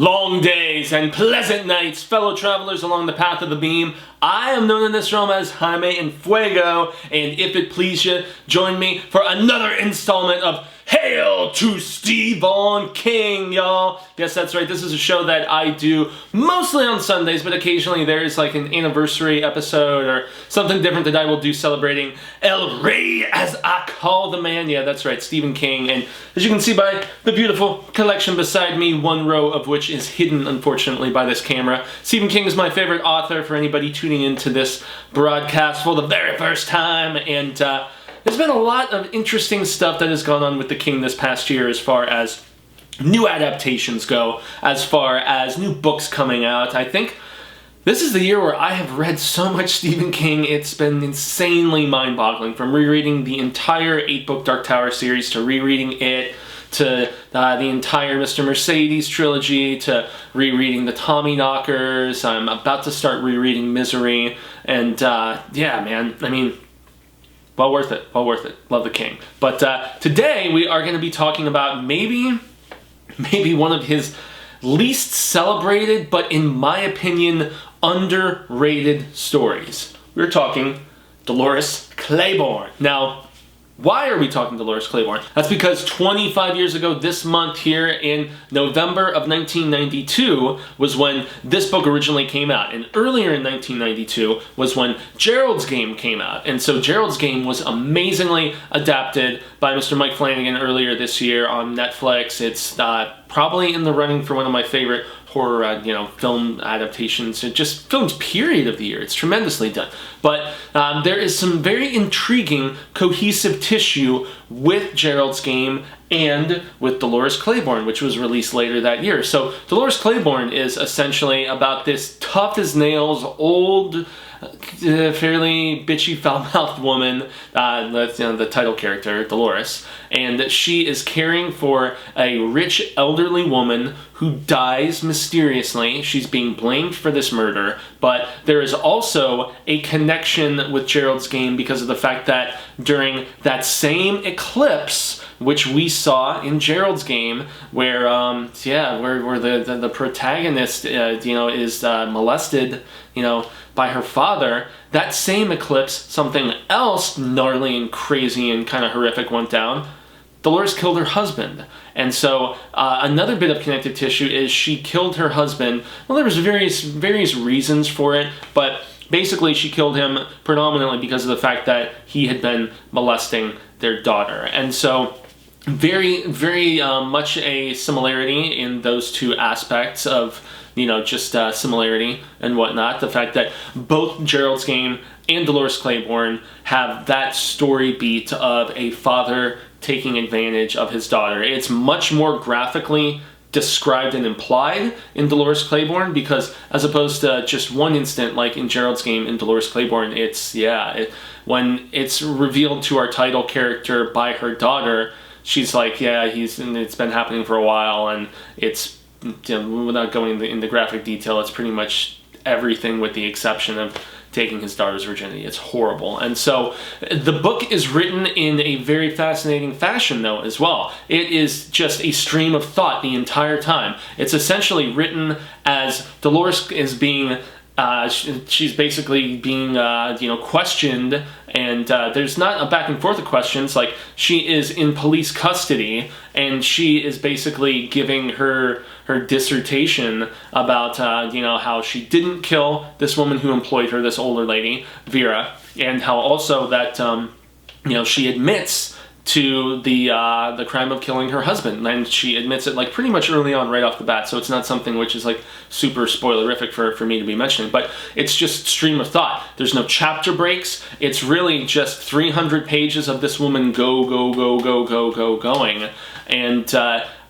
Long days and pleasant nights, fellow travelers along the path of the beam. I am known in this realm as Jaime and Fuego, and if it please you, join me for another installment of Hail to Stephen King, y'all. Yes, that's right, this is a show that I do mostly on Sundays, but occasionally there's like an anniversary episode or something different that I will do celebrating El Rey, as I call the man. Yeah, that's right, Stephen King. And as you can see by the beautiful collection beside me, one row of which is hidden, unfortunately, by this camera, Stephen King is my favorite author for anybody tuning into this broadcast for the very first time. And there's been a lot of interesting stuff that has gone on with the King this past year as far as new adaptations go, as far as new books coming out. I think this is the year where I have read so much Stephen King, it's been insanely mind-boggling. From rereading the entire 8-book Dark Tower series to rereading it, to the entire Mr. Mercedes trilogy, to rereading the Tommyknockers. I'm about to start rereading Misery, and yeah, man, I mean, well worth it, well worth it. Love the King. But today we are going to be talking about maybe one of his least celebrated, but in my opinion, underrated stories. We're talking Dolores Claiborne. Now, why are we talking Dolores Claiborne? That's because 25 years ago this month here in November of 1992 was when this book originally came out. And earlier in 1992 was when Gerald's Game came out. And so Gerald's Game was amazingly adapted by Mr. Mike Flanagan earlier this year on Netflix. It's probably in the running for one of my favorite horror, film adaptations. It just films period of the year. It's tremendously done. But there is some very intriguing cohesive tissue with Gerald's Game and with Dolores Claiborne, which was released later that year. So Dolores Claiborne is essentially about this tough as nails, old, fairly bitchy, foul-mouthed woman, that's the title character, Dolores, and she is caring for a rich elderly woman who dies mysteriously. She's being blamed for this murder, but there is also a connection with Gerald's Game because of the fact that during that same eclipse, which we saw in Gerald's Game, where where the protagonist is molested by her father, that same eclipse, something else gnarly and crazy and kind of horrific went down. Dolores killed her husband. And so another bit of connective tissue is she killed her husband. Well, there was various reasons for it, but basically she killed him predominantly because of the fact that he had been molesting their daughter. And so very, very much a similarity in those two aspects of just similarity and whatnot. The fact that both Gerald's Game and Dolores Claiborne have that story beat of a father taking advantage of his daughter. It's much more graphically described and implied in Dolores Claiborne, because as opposed to just one instant like in Gerald's Game and Dolores Claiborne, when it's revealed to our title character by her daughter, she's like, it's been happening for a while, and it's, without going into graphic detail, it's pretty much everything with the exception of taking his daughter's virginity. It's horrible. And so the book is written in a very fascinating fashion, though, as well. It is just a stream of thought the entire time. It's essentially written as Dolores is being she's basically being questioned, and there's not a back and forth of questions. Like, she is in police custody, and she is basically giving her dissertation about how she didn't kill this woman who employed her, this older lady, Vera, and how also that she admits to the crime of killing her husband, and she admits it like pretty much early on, right off the bat, so it's not something which is like super spoilerific for me to be mentioning, but it's just stream of thought. There's no chapter breaks. It's really just 300 pages of this woman going, and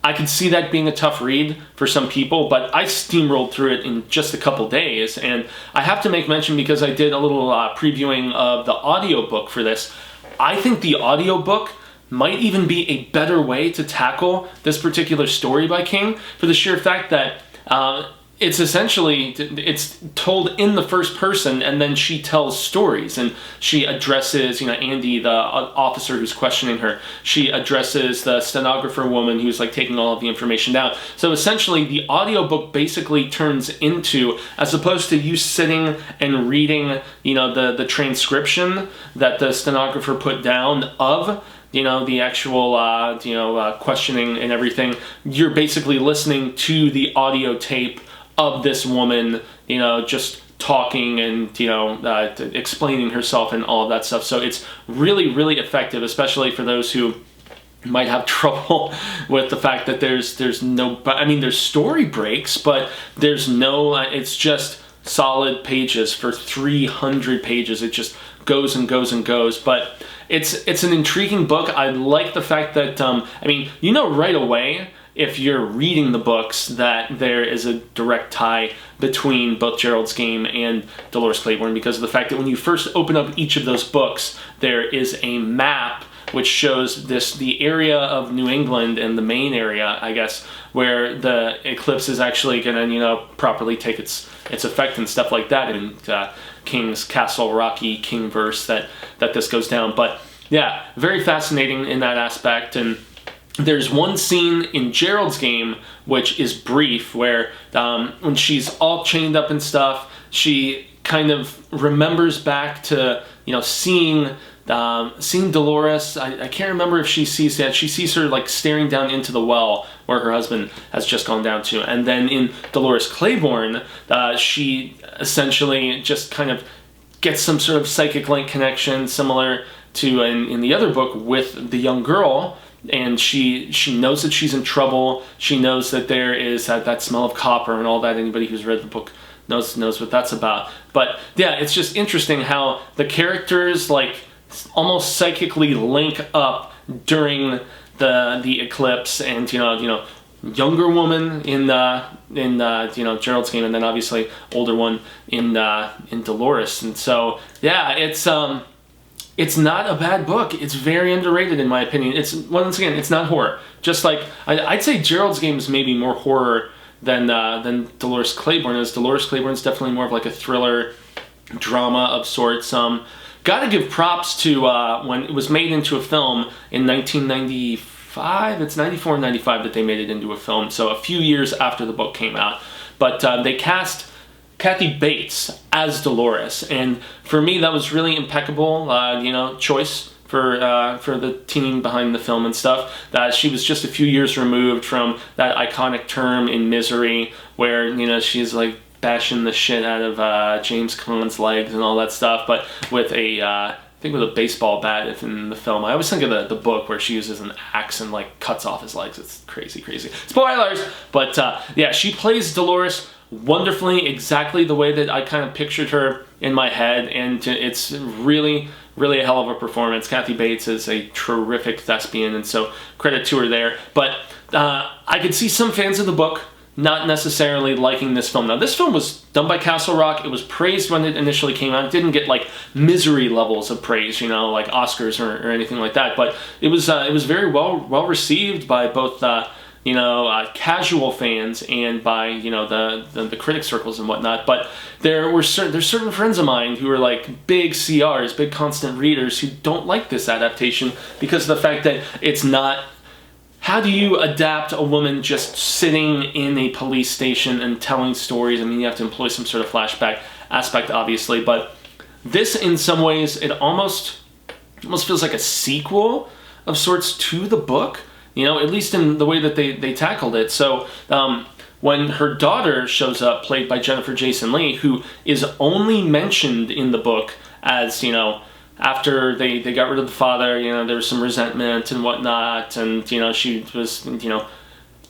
I could see that being a tough read for some people, but I steamrolled through it in just a couple days. And I have to make mention, because I did a little previewing of the audiobook for this, I think the audiobook might even be a better way to tackle this particular story by King, for the sheer fact that it's essentially, it's told in the first person, and then she tells stories, and she addresses, you know, Andy, the officer who's questioning her. She addresses the stenographer woman who's like taking all of the information down. So essentially the audiobook basically turns into, as opposed to you sitting and reading, you know, the transcription that the stenographer put down of, you know, the actual, questioning and everything, you're basically listening to the audio tape of this woman, you know, just talking and, you know, explaining herself and all of that stuff. So it's really, really effective, especially for those who might have trouble with the fact that there's no, I mean, there's story breaks, but there's no, it's just solid pages for 300 pages. It just goes and goes and goes. But it's an intriguing book. I like the fact that, I mean, you know right away, if you're reading the books, that there is a direct tie between both Gerald's Game and Dolores Claiborne, because of the fact that when you first open up each of those books, there is a map which shows the area of New England and the Maine area, I guess, where the eclipse is actually going to, you know, properly take its effect and stuff like that in King's Castle Rocky King verse that this goes down. But yeah, very fascinating in that aspect. And there's one scene in Gerald's Game which is brief, where when she's all chained up and stuff, she kind of remembers back to, you know, seeing Dolores. I can't remember if she sees that. She sees her like staring down into the well where her husband has just gone down to. And then in Dolores Claiborne, she essentially just kind of gets some sort of psychic link connection, similar to in the other book with the young girl. And she knows that she's in trouble. She knows that there is that smell of copper and all that. Anybody who's read the book knows what that's about. But yeah, it's just interesting how the characters like almost psychically link up during the eclipse. And you know, younger woman in Gerald's Game, and then obviously older one in Dolores. And so yeah, it's not a bad book. It's very underrated in my opinion. It's, once again, it's not horror. Just like, I'd say Gerald's Game is maybe more horror than Dolores Claiborne is. Dolores Claiborne is definitely more of like a thriller drama of sorts. Gotta give props to when it was made into a film in 1995. It's 94 and 95 that they made it into a film. So a few years after the book came out. But they cast Kathy Bates as Dolores, and for me that was really impeccable, choice for the team behind the film and stuff. That she was just a few years removed from that iconic term in Misery, where, you know, she's like bashing the shit out of James Caan's legs and all that stuff, but with I think with a baseball bat in the film. I always think of the book where she uses an axe and like cuts off his legs. It's crazy. Spoilers! But yeah, she plays Dolores wonderfully, exactly the way that I kind of pictured her in my head, and it's really, really a hell of a performance. Kathy Bates is a terrific thespian, and so credit to her there. But I could see some fans of the book not necessarily liking this film. Now, this film was done by Castle Rock. It was praised when it initially came out. It didn't get like Misery levels of praise, you know, like Oscars or anything like that. But it was very well received by both casual fans and by, you know, the critic circles and whatnot. But there's certain friends of mine who are like big CRs, big constant readers, who don't like this adaptation because of the fact that it's not. How do you adapt a woman just sitting in a police station and telling stories? I mean, you have to employ some sort of flashback aspect, obviously, but this, in some ways, it almost feels like a sequel of sorts to the book, you know, at least in the way that they tackled it. So when her daughter shows up, played by Jennifer Jason Leigh, who is only mentioned in the book as, you know, after they got rid of the father, you know, there was some resentment and whatnot, and, you know, she was, you know,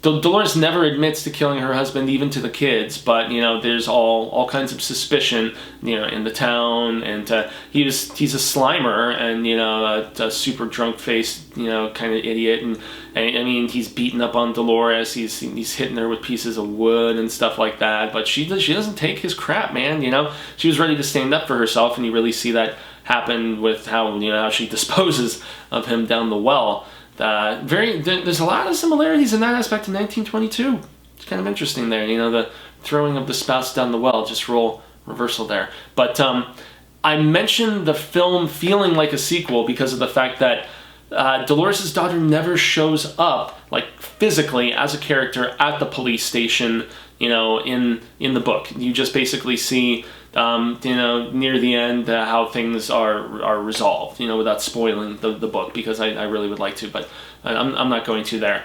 Dolores never admits to killing her husband, even to the kids, but, you know, there's all kinds of suspicion, you know, in the town, and he's a Slimer, and, you know, a super drunk-faced, you know, kind of idiot, and I mean, he's beating up on Dolores, he's hitting her with pieces of wood and stuff like that, but she doesn't take his crap, man, you know, she was ready to stand up for herself, and you really see that happen with how she disposes of him down the well. There's a lot of similarities in that aspect to 1922. it's kind of interesting there. You know, the throwing of the spouse down the well, just role reversal there. But I mentioned the film feeling like a sequel because of the fact that Dolores' daughter never shows up, like, physically as a character at the police station, you know, in the book. You just basically see, you know, near the end how things are resolved, you know, without spoiling the book, because I really would like to, but I'm not going to there.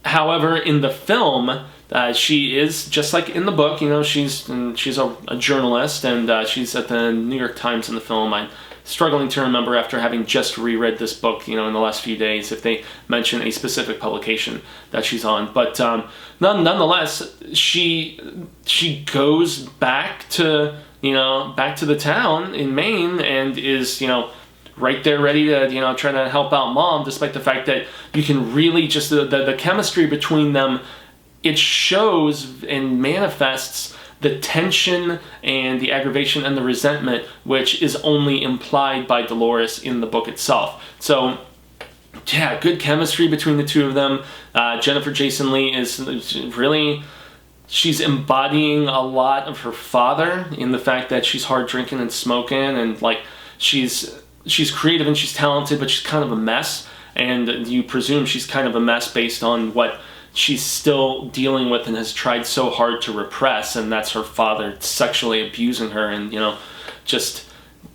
However, in the film, she is, just like in the book, you know, she's a journalist, and she's at the New York Times in the film. I'm struggling to remember, after having just reread this book, you know, in the last few days, if they mention a specific publication that she's on. But nonetheless, she goes back to, you know, back to the town in Maine, and is, you know, right there ready to, you know, try to help out Mom, despite the fact that you can really just, the chemistry between them, it shows and manifests the tension and the aggravation and the resentment, which is only implied by Dolores in the book itself. So, yeah, good chemistry between the two of them. Jennifer Jason Leigh is really, she's embodying a lot of her father in the fact that she's hard drinking and smoking, and like she's creative and she's talented, but she's kind of a mess. And you presume she's kind of a mess based on what she's still dealing with and has tried so hard to repress, and that's her father sexually abusing her, and, you know, just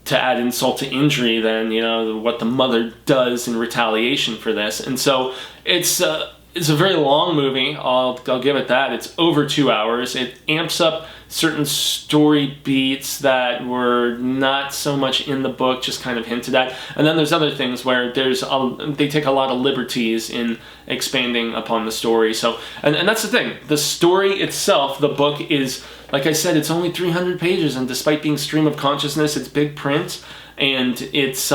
to add insult to injury, then, you know, what the mother does in retaliation for this. And so it's a very long movie. I'll give it that. It's over 2 hours. It amps up certain story beats that were not so much in the book, just kind of hinted at. And then there's other things where they take a lot of liberties in expanding upon the story. So, and that's the thing. The story itself, the book is, like I said, it's only 300 pages, and despite being stream of consciousness, it's big print, and it's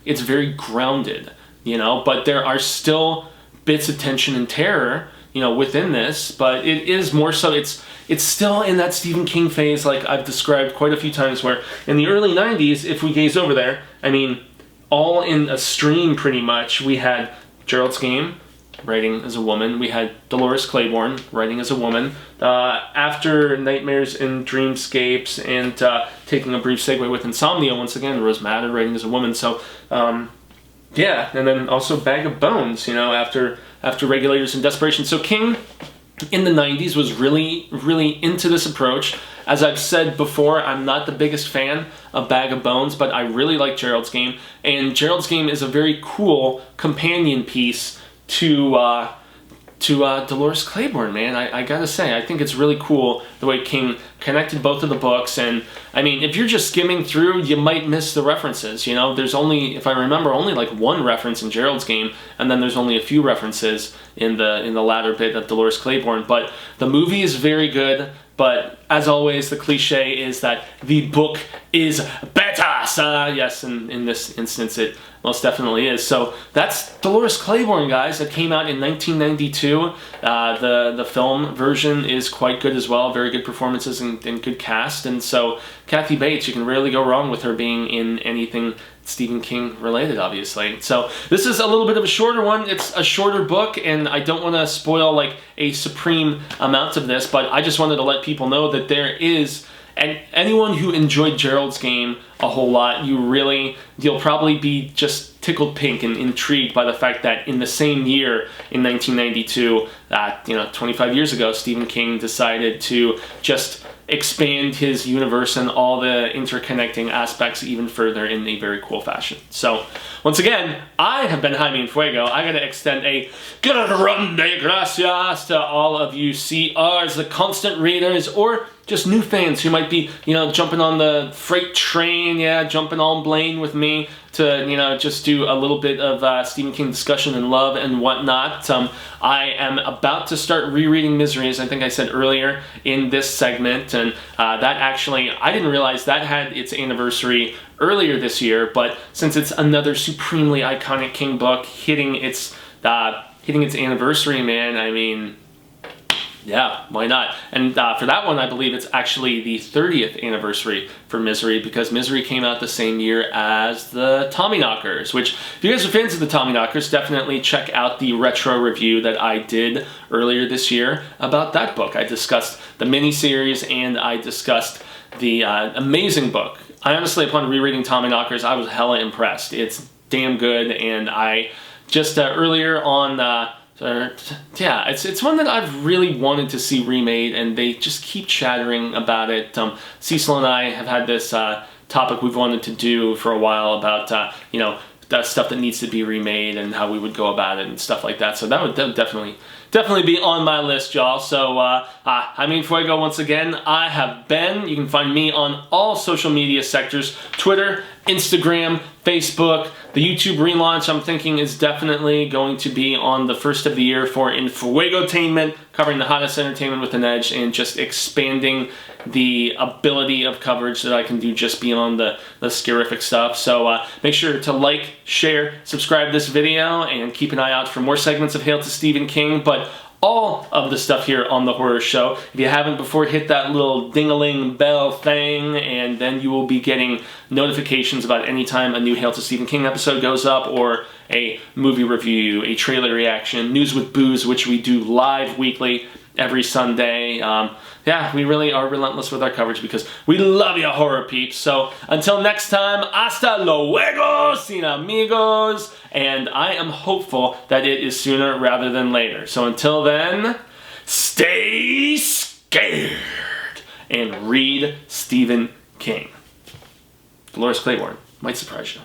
very grounded, you know, but there are still bits of tension and terror, you know, within this, but it is more so, it's still in that Stephen King phase, like I've described quite a few times, where in the early 90s, if we gaze over there, I mean, all in a stream pretty much, we had Gerald's Game, writing as a woman, we had Dolores Claiborne, writing as a woman, after Nightmares and Dreamscapes, and taking a brief segue with Insomnia, once again, Rose Madder, writing as a woman. So, yeah, and then also Bag of Bones, you know, after Regulators and Desperation. So King, in the 90s, was really, really into this approach. As I've said before, I'm not the biggest fan of Bag of Bones, but I really like Gerald's Game, and Gerald's Game is a very cool companion piece to Dolores Claiborne, man. I gotta say, I think it's really cool the way King connected both of the books. And I mean, if you're just skimming through, you might miss the references, you know. There's only, if I remember, only like one reference in Gerald's Game, and then there's only a few references in the latter bit of Dolores Claiborne. But the movie is very good, but as always, the cliche is that the book is better. Yes, in this instance, it most definitely is. So that's Dolores Claiborne, guys. That came out in 1992. The film version is quite good as well. Very good performances and good cast. And so Kathy Bates, you can rarely go wrong with her being in anything Stephen King related, obviously. So this is a little bit of a shorter one. It's a shorter book, and I don't want to spoil like a supreme amount of this, but I just wanted to let people know that there is, and anyone who enjoyed Gerald's Game a whole lot, you'll probably be just tickled pink and intrigued by the fact that in the same year, in 1992, 25 years ago, Stephen King decided to just expand his universe and all the interconnecting aspects even further in a very cool fashion. So, once again, I have been Jaime and Fuego. I gotta extend a grande gracias to all of you CRs, the constant readers, or just new fans who might be, jumping on the freight train, jumping on Blaine with me to, just do a little bit of Stephen King discussion and love and whatnot. I am about to start rereading Misery, as I think I said earlier in this segment, and that actually, I didn't realize that had its anniversary earlier this year, but since it's another supremely iconic King book hitting its anniversary, man, I mean, Yeah, why not? And for that one, I believe it's actually the 30th anniversary for Misery, because Misery came out the same year as the Tommyknockers, which, if you guys are fans of the Tommyknockers, definitely check out the retro review that I did earlier this year about that book. I discussed the miniseries and I discussed the amazing book. I honestly, upon rereading Tommyknockers, I was hella impressed. It's damn good, and I just earlier on... yeah, it's one that I've really wanted to see remade, and they just keep chattering about it. Cecil and I have had this topic we've wanted to do for a while about, you know, that stuff that needs to be remade and how we would go about it and stuff like that. So that would definitely be on my list, y'all. So, I mean, Fuego, once again, I have been. You can find me on all social media sectors: Twitter, Instagram, Facebook. The YouTube relaunch, I'm thinking, is definitely going to be on the first of the year for Infuegotainment, covering the hottest entertainment with an edge and just expanding the ability of coverage that I can do just beyond the scarific stuff. So make sure to like, share, subscribe to this video, and keep an eye out for more segments of Hail to Stephen King, but all of the stuff here on The Horror Show. If you haven't before, hit that little ding-a-ling bell thing, and then you will be getting notifications about any time a new Hail to Stephen King episode goes up, or a movie review, a trailer reaction, News with Booze, which we do live weekly every Sunday. Yeah, we really are relentless with our coverage because we love you, horror peeps. So until next time, hasta luego, sin amigos. And I am hopeful that it is sooner rather than later. So until then, stay scared and read Stephen King. Dolores Claiborne might surprise you.